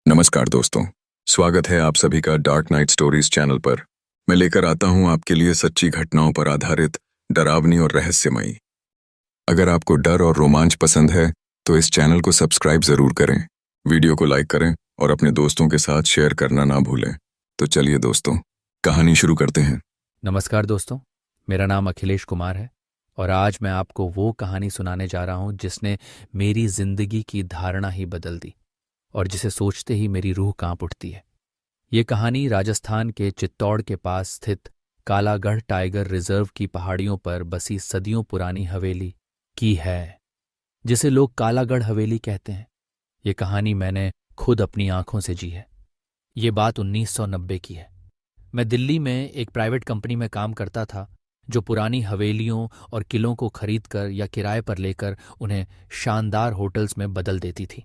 नमस्कार दोस्तों, स्वागत है आप सभी का डार्क नाइट स्टोरीज चैनल पर। मैं लेकर आता हूं आपके लिए सच्ची घटनाओं पर आधारित डरावनी और रहस्यमयी। अगर आपको डर और रोमांच पसंद है तो इस चैनल को सब्सक्राइब जरूर करें, वीडियो को लाइक करें और अपने दोस्तों के साथ शेयर करना ना भूलें। तो चलिए दोस्तों, कहानी शुरू करते हैं। नमस्कार दोस्तों, मेरा नाम अखिलेश कुमार है और आज मैं आपको वो कहानी सुनाने जा रहा हूं जिसने मेरी जिंदगी की धारणा ही बदल दी और जिसे सोचते ही मेरी रूह कांप उठती है। ये कहानी राजस्थान के चित्तौड़ के पास स्थित कालागढ़ टाइगर रिजर्व की पहाड़ियों पर बसी सदियों पुरानी हवेली की है, जिसे लोग कालागढ़ हवेली कहते हैं। ये कहानी मैंने खुद अपनी आंखों से जी है। ये बात 1990 की है। मैं दिल्ली में एक प्राइवेट कंपनी में काम करता था जो पुरानी हवेलियों और किलों को खरीदकर या किराए पर लेकर उन्हें शानदार होटल्स में बदल देती थी।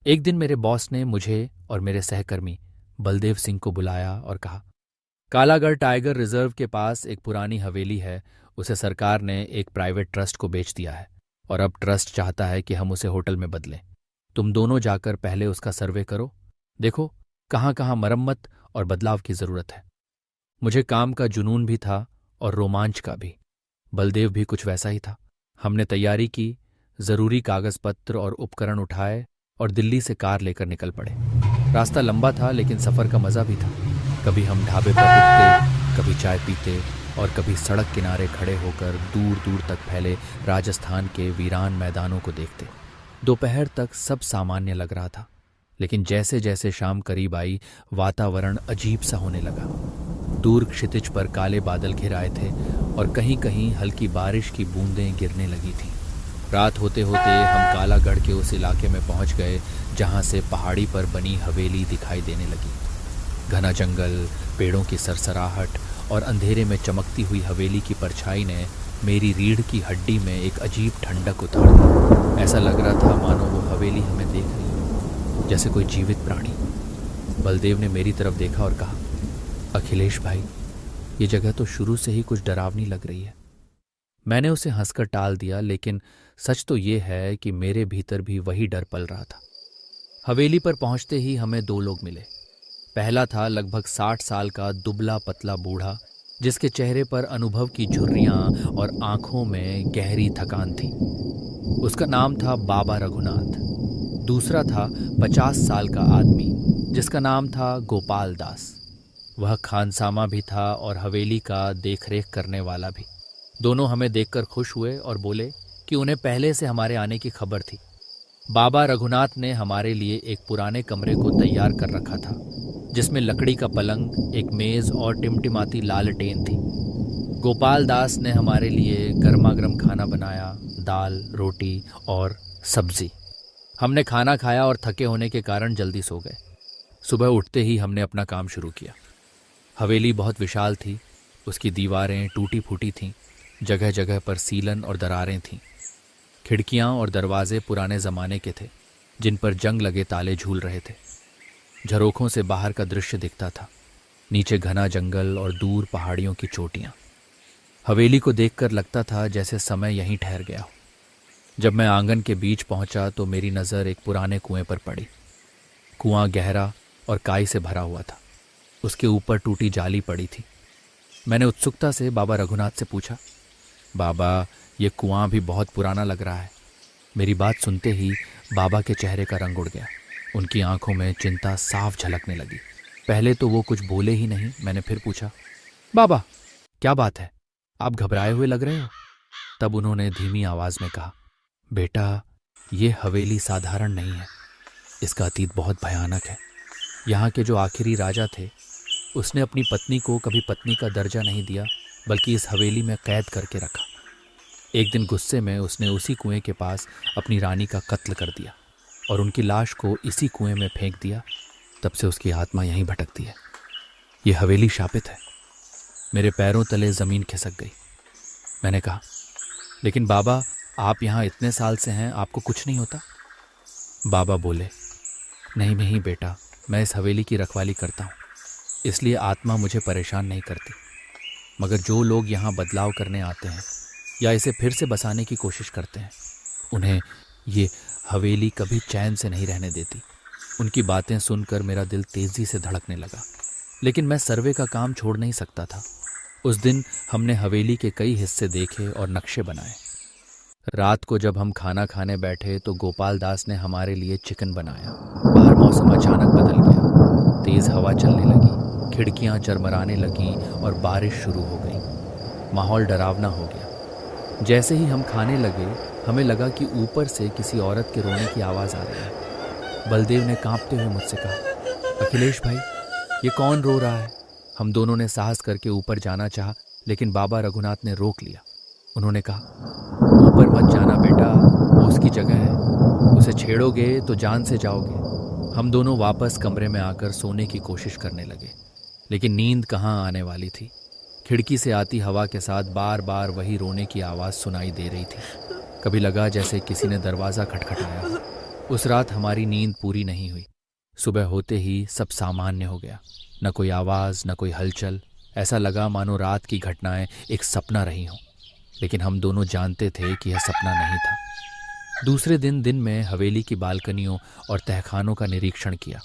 एक दिन मेरे बॉस ने मुझे और मेरे सहकर्मी बलदेव सिंह को बुलाया और कहा, कालागढ़ टाइगर रिजर्व के पास एक पुरानी हवेली है, उसे सरकार ने एक प्राइवेट ट्रस्ट को बेच दिया है और अब ट्रस्ट चाहता है कि हम उसे होटल में बदलें। तुम दोनों जाकर पहले उसका सर्वे करो, देखो कहाँ कहाँ मरम्मत और बदलाव की जरूरत है। मुझे काम का जुनून भी था और रोमांच का भी। बलदेव भी कुछ वैसा ही था। हमने तैयारी की, जरूरी कागज पत्र और उपकरण उठाए और दिल्ली से कार लेकर निकल पड़े। रास्ता लंबा था लेकिन सफर का मजा भी था। कभी हम ढाबे पर रुकते, कभी चाय पीते और कभी सड़क किनारे खड़े होकर दूर दूर तक फैले राजस्थान के वीरान मैदानों को देखते। दोपहर तक सब सामान्य लग रहा था, लेकिन जैसे जैसे शाम करीब आई वातावरण अजीब सा होने लगा। दूर क्षितिज पर काले बादल घिर आए थे और कहीं कहीं हल्की बारिश की बूंदें गिरने लगी थीं। रात होते होते हम कालागढ़ के उस इलाके में पहुंच गए जहां से पहाड़ी पर बनी हवेली दिखाई देने लगी। घना जंगल, पेड़ों की सरसराहट और अंधेरे में चमकती हुई हवेली की परछाई ने मेरी रीढ़ की हड्डी में एक अजीब ठंडक उतार दी। ऐसा लग रहा था मानो वो हवेली हमें देख रही हो, जैसे कोई जीवित प्राणी। बलदेव ने मेरी तरफ देखा और कहा, अखिलेश भाई, ये जगह तो शुरू से ही कुछ डरावनी लग रही है। मैंने उसे हंसकर टाल दिया, लेकिन सच तो ये है कि मेरे भीतर भी वही डर पल रहा था। हवेली पर पहुंचते ही हमें दो लोग मिले। पहला था लगभग 60 साल का दुबला पतला बूढ़ा, जिसके चेहरे पर अनुभव की झुर्रियां और आंखों में गहरी थकान थी। उसका नाम था बाबा रघुनाथ। दूसरा था 50 साल का आदमी, जिसका नाम था गोपाल दास। वह खानसामा भी था और हवेली का देखरेख करने वाला भी। दोनों हमें देखकर खुश हुए और बोले कि उन्हें पहले से हमारे आने की खबर थी। बाबा रघुनाथ ने हमारे लिए एक पुराने कमरे को तैयार कर रखा था, जिसमें लकड़ी का पलंग, एक मेज और टिमटिमाती लालटेन थी। गोपाल दास ने हमारे लिए गर्मागर्म खाना बनाया, दाल, रोटी और सब्जी। हमने खाना खाया और थके होने के कारण जल्दी सो गए। सुबह उठते ही हमने अपना काम शुरू किया। हवेली बहुत विशाल थी, उसकी दीवारें टूटी फूटी थीं, जगह जगह पर सीलन और दरारें थीं। खिड़कियां और दरवाजे पुराने ज़माने के थे, जिन पर जंग लगे ताले झूल रहे थे। झरोखों से बाहर का दृश्य दिखता था, नीचे घना जंगल और दूर पहाड़ियों की चोटियां। हवेली को देखकर लगता था जैसे समय यहीं ठहर गया हो। जब मैं आंगन के बीच पहुंचा तो मेरी नज़र एक पुराने कुएं पर पड़ी। कुआं गहरा और काई से भरा हुआ था, उसके ऊपर टूटी जाली पड़ी थी। मैंने उत्सुकता से बाबा रघुनाथ से पूछा, बाबा, ये कुआं भी बहुत पुराना लग रहा है। मेरी बात सुनते ही बाबा के चेहरे का रंग उड़ गया। उनकी आंखों में चिंता साफ झलकने लगी। पहले तो वो कुछ बोले ही नहीं। मैंने फिर पूछा, बाबा, क्या बात है, आप घबराए हुए लग रहे हो? तब उन्होंने धीमी आवाज में कहा, बेटा, ये हवेली साधारण नहीं है, इसका अतीत बहुत भयानक है। यहाँ के जो आखिरी राजा थे, उसने अपनी पत्नी को कभी पत्नी का दर्जा नहीं दिया, बल्कि इस हवेली में कैद करके रखा। एक दिन गुस्से में उसने उसी कुएं के पास अपनी रानी का कत्ल कर दिया और उनकी लाश को इसी कुएं में फेंक दिया। तब से उसकी आत्मा यहीं भटकती है। ये हवेली शापित है। मेरे पैरों तले ज़मीन खिसक गई। मैंने कहा, लेकिन बाबा, आप यहाँ इतने साल से हैं, आपको कुछ नहीं होता? बाबा बोले, नहीं नहीं बेटा, मैं इस हवेली की रखवाली करता हूँ, इसलिए आत्मा मुझे परेशान नहीं करती। मगर जो लोग यहाँ बदलाव करने आते हैं या इसे फिर से बसाने की कोशिश करते हैं, उन्हें ये हवेली कभी चैन से नहीं रहने देती। उनकी बातें सुनकर मेरा दिल तेजी से धड़कने लगा, लेकिन मैं सर्वे का काम छोड़ नहीं सकता था। उस दिन हमने हवेली के कई हिस्से देखे और नक्शे बनाए। रात को जब हम खाना खाने बैठे तो गोपाल दास ने हमारे लिए चिकन बनाया। बाहर मौसम अचानक बदल गया, तेज हवा चलने लगी, खिड़कियां चरमराने लगीं और बारिश शुरू हो गई। माहौल डरावना हो गया। जैसे ही हम खाने लगे, हमें लगा कि ऊपर से किसी औरत के रोने की आवाज़ आ रही है। बलदेव ने कांपते हुए मुझसे कहा, अखिलेश भाई, ये कौन रो रहा है? हम दोनों ने साहस करके ऊपर जाना चाहा, लेकिन बाबा रघुनाथ ने रोक लिया। उन्होंने कहा, ऊपर मत जाना बेटा, वो उसकी जगह है, उसे छेड़ोगे तो जान से जाओगे। हम दोनों वापस कमरे में आकर सोने की कोशिश करने लगे, लेकिन नींद कहाँ आने वाली थी। खिड़की से आती हवा के साथ बार बार वही रोने की आवाज़ सुनाई दे रही थी। कभी लगा जैसे किसी ने दरवाज़ा खटखटाया हो। उस रात हमारी नींद पूरी नहीं हुई। सुबह होते ही सब सामान्य हो गया, न कोई आवाज़, न कोई हलचल। ऐसा लगा मानो रात की घटनाएं एक सपना रही हों, लेकिन हम दोनों जानते थे कि यह सपना नहीं था। दूसरे दिन में हवेली की बालकनियों और तहखानों का निरीक्षण किया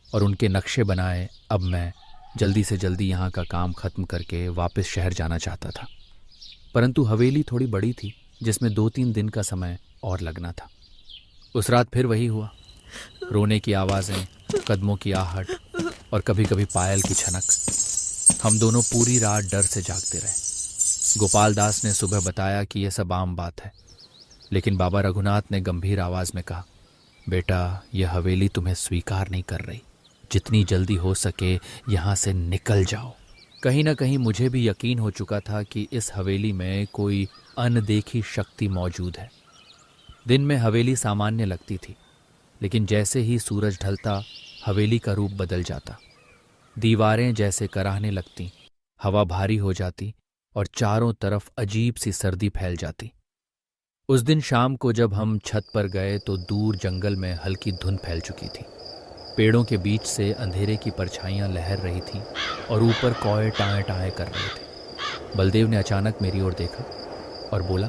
और उनके नक्शे बनाए। अब मैं जल्दी से जल्दी यहाँ का काम खत्म करके वापस शहर जाना चाहता था, परंतु हवेली थोड़ी बड़ी थी, जिसमें 2-3 दिन का समय और लगना था। उस रात फिर वही हुआ, रोने की आवाज़ें, कदमों की आहट और कभी कभी पायल की छनक। हम दोनों पूरी रात डर से जागते रहे। गोपाल दास ने सुबह बताया कि यह सब आम बात है, लेकिन बाबा रघुनाथ ने गंभीर आवाज़ में कहा, बेटा, यह हवेली तुम्हें स्वीकार नहीं कर रही। जितनी जल्दी हो सके यहाँ से निकल जाओ। कहीं ना कहीं मुझे भी यकीन हो चुका था कि इस हवेली में कोई अनदेखी शक्ति मौजूद है। दिन में हवेली सामान्य लगती थी, लेकिन जैसे ही सूरज ढलता हवेली का रूप बदल जाता। दीवारें जैसे कराहने लगती, हवा भारी हो जाती और चारों तरफ अजीब सी सर्दी फैल जाती। उस दिन शाम को जब हम छत पर गए तो दूर जंगल में हल्की धुंध फैल चुकी थी। पेड़ों के बीच से अंधेरे की परछाइयां लहर रही थीं और ऊपर कौए टाएं टाएं कर रहे थे। बलदेव ने अचानक मेरी ओर देखा और बोला,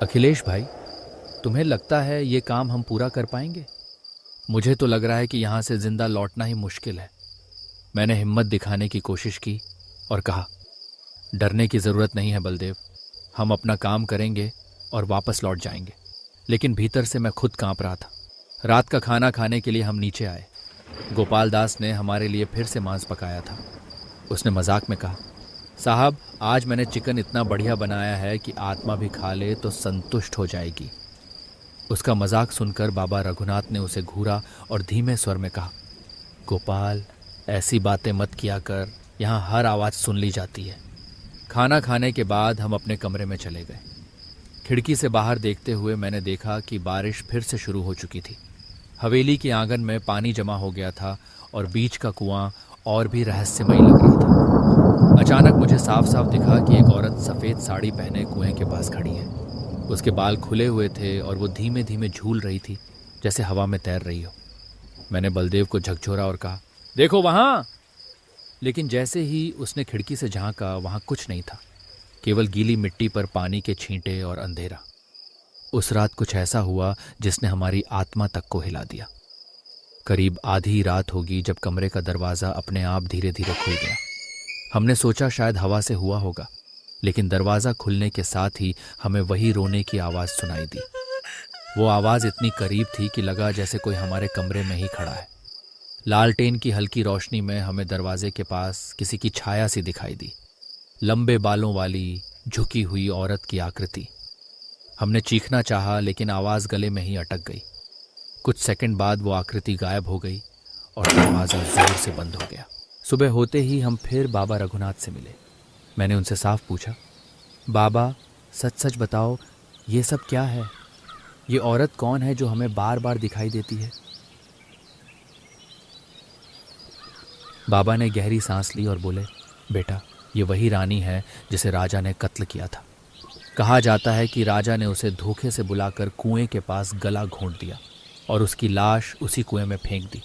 अखिलेश भाई, तुम्हें लगता है ये काम हम पूरा कर पाएंगे? मुझे तो लग रहा है कि यहाँ से जिंदा लौटना ही मुश्किल है। मैंने हिम्मत दिखाने की कोशिश की और कहा, डरने की ज़रूरत नहीं है बलदेव, हम अपना काम करेंगे और वापस लौट जाएंगे। लेकिन भीतर से मैं खुद कांप रहा था। रात का खाना खाने के लिए हम नीचे आए। गोपाल दास ने हमारे लिए फिर से मांस पकाया था। उसने मजाक में कहा, साहब, आज मैंने चिकन इतना बढ़िया बनाया है कि आत्मा भी खा ले तो संतुष्ट हो जाएगी। उसका मजाक सुनकर बाबा रघुनाथ ने उसे घूरा और धीमे स्वर में कहा, गोपाल, ऐसी बातें मत किया कर, यहाँ हर आवाज़ सुन ली जाती है। खाना खाने के बाद हम अपने कमरे में चले गए। खिड़की से बाहर देखते हुए मैंने देखा कि बारिश फिर से शुरू हो चुकी थी। हवेली के आंगन में पानी जमा हो गया था और बीच का कुआं और भी रहस्यमयी लग रहा था। अचानक मुझे साफ साफ दिखा कि एक औरत सफ़ेद साड़ी पहने कुएं के पास खड़ी है। उसके बाल खुले हुए थे और वो धीमे धीमे झूल रही थी, जैसे हवा में तैर रही हो। मैंने बलदेव को झकझोरा और कहा, देखो वहाँ। लेकिन जैसे ही उसने खिड़की से झांका, वहाँ कुछ नहीं था, केवल गीली मिट्टी पर पानी के छींटे और अंधेरा। उस रात कुछ ऐसा हुआ जिसने हमारी आत्मा तक को हिला दिया। करीब आधी रात होगी जब कमरे का दरवाज़ा अपने आप धीरे धीरे खुल गया। हमने सोचा शायद हवा से हुआ होगा, लेकिन दरवाज़ा खुलने के साथ ही हमें वही रोने की आवाज़ सुनाई दी। वो आवाज़ इतनी करीब थी कि लगा जैसे कोई हमारे कमरे में ही खड़ा है। लालटेन की हल्की रोशनी में हमें दरवाजे के पास किसी की छाया सी दिखाई दी, लंबे बालों वाली झुकी हुई औरत की आकृति। हमने चीखना चाहा, लेकिन आवाज़ गले में ही अटक गई। कुछ सेकंड बाद वो आकृति गायब हो गई और दरवाज़ा जोर से बंद हो गया। सुबह होते ही हम फिर बाबा रघुनाथ से मिले। मैंने उनसे साफ पूछा, बाबा, सच सच बताओ, ये सब क्या है? ये औरत कौन है जो हमें बार बार दिखाई देती है? बाबा ने गहरी सांस ली और बोले, बेटा, ये वही रानी है जिसे राजा ने कत्ल किया था। कहा जाता है कि राजा ने उसे धोखे से बुलाकर कुएं के पास गला घोंट दिया और उसकी लाश उसी कुएं में फेंक दी।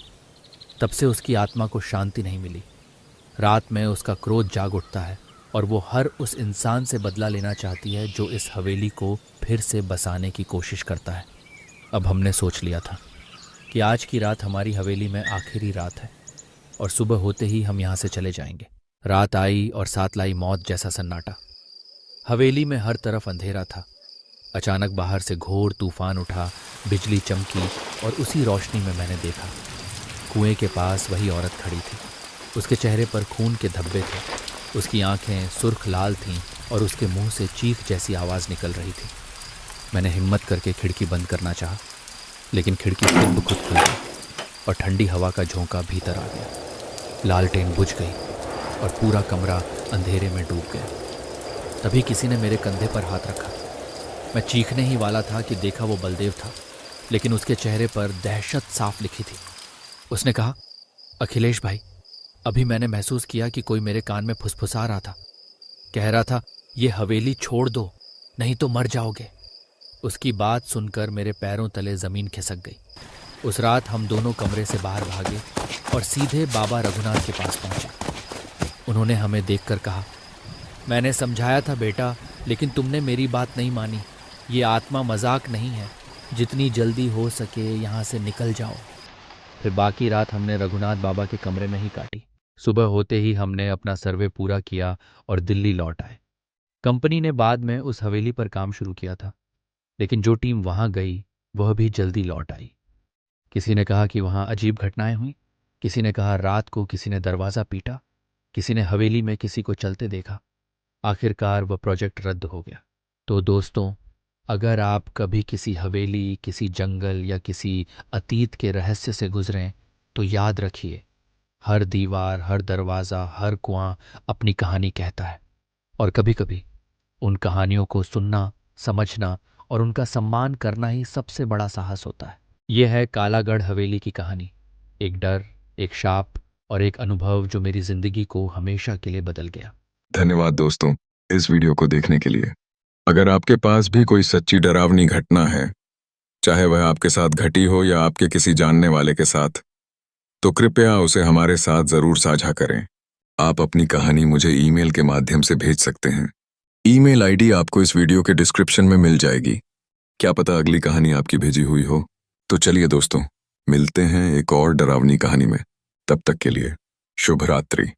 तब से उसकी आत्मा को शांति नहीं मिली। रात में उसका क्रोध जाग उठता है और वो हर उस इंसान से बदला लेना चाहती है जो इस हवेली को फिर से बसाने की कोशिश करता है। अब हमने सोच लिया था, कि आज की रात हमारी हवेली में आखिरी रात है और सुबह होते ही हम यहाँ से चले जाएंगे। रात आई और साथ लाई मौत जैसा सन्नाटा। हवेली में हर तरफ अंधेरा था। अचानक बाहर से घोर तूफान उठा, बिजली चमकी और उसी रोशनी में मैंने देखा कुएं के पास वही औरत खड़ी थी। उसके चेहरे पर खून के धब्बे थे, उसकी आंखें सुर्ख लाल थीं और उसके मुंह से चीख जैसी आवाज़ निकल रही थी। मैंने हिम्मत करके खिड़की बंद करना चाहा, लेकिन खिड़की खुद ब खुद खुल गई और ठंडी हवा का झोंका भीतर आ गया। लालटेन बुझ गई और पूरा कमरा अंधेरे में डूब गया। तभी किसी ने मेरे कंधे पर हाथ रखा। मैं चीखने ही वाला था कि देखा वो बलदेव था, लेकिन उसके चेहरे पर दहशत साफ लिखी थी। उसने कहा, अखिलेश भाई, अभी मैंने महसूस किया कि कोई मेरे कान में फुसफुसा रहा था। कह रहा था, ये हवेली छोड़ दो, नहीं तो मर जाओगे। उसकी बात सुनकर मेरे पैरों तले जमीन खिसक गई। उस रात हम दोनों कमरे से बाहर भागे और सीधे बाबा रघुनाथ के पास पहुंचे। उन्होंने हमें देखकर कहा, मैंने समझाया था बेटा, लेकिन तुमने मेरी बात नहीं मानी। ये आत्मा मजाक नहीं है, जितनी जल्दी हो सके यहाँ से निकल जाओ। फिर बाकी रात हमने रघुनाथ बाबा के कमरे में ही काटी। सुबह होते ही हमने अपना सर्वे पूरा किया और दिल्ली लौट आए। कंपनी ने बाद में उस हवेली पर काम शुरू किया था, लेकिन जो टीम वहां गई वह भी जल्दी लौट आई। किसी ने कहा कि वहां अजीब घटनाएं हुई, किसी ने कहा रात को किसी ने दरवाज़ा पीटा, किसी ने हवेली में किसी को चलते देखा। आखिरकार वह प्रोजेक्ट रद्द हो गया। तो दोस्तों, अगर आप कभी किसी हवेली, किसी जंगल या किसी अतीत के रहस्य से गुजरें तो याद रखिए, हर दीवार, हर दरवाज़ा, हर कुआं अपनी कहानी कहता है। और कभी कभी उन कहानियों को सुनना, समझना और उनका सम्मान करना ही सबसे बड़ा साहस होता है। यह है कालागढ़ हवेली की कहानी। एक डर, एक शाप और एक अनुभव जो मेरी जिंदगी को हमेशा के लिए बदल गया। धन्यवाद दोस्तों इस वीडियो को देखने के लिए। अगर आपके पास भी कोई सच्ची डरावनी घटना है, चाहे वह आपके साथ घटी हो या आपके किसी जानने वाले के साथ, तो कृपया उसे हमारे साथ जरूर साझा करें। आप अपनी कहानी मुझे ईमेल के माध्यम से भेज सकते हैं। ईमेल आईडी आपको इस वीडियो के डिस्क्रिप्शन में मिल जाएगी। क्या पता अगली कहानी आपकी भेजी हुई हो। तो चलिए दोस्तों, मिलते हैं एक और डरावनी कहानी में। तब तक के लिए शुभ रात्रि।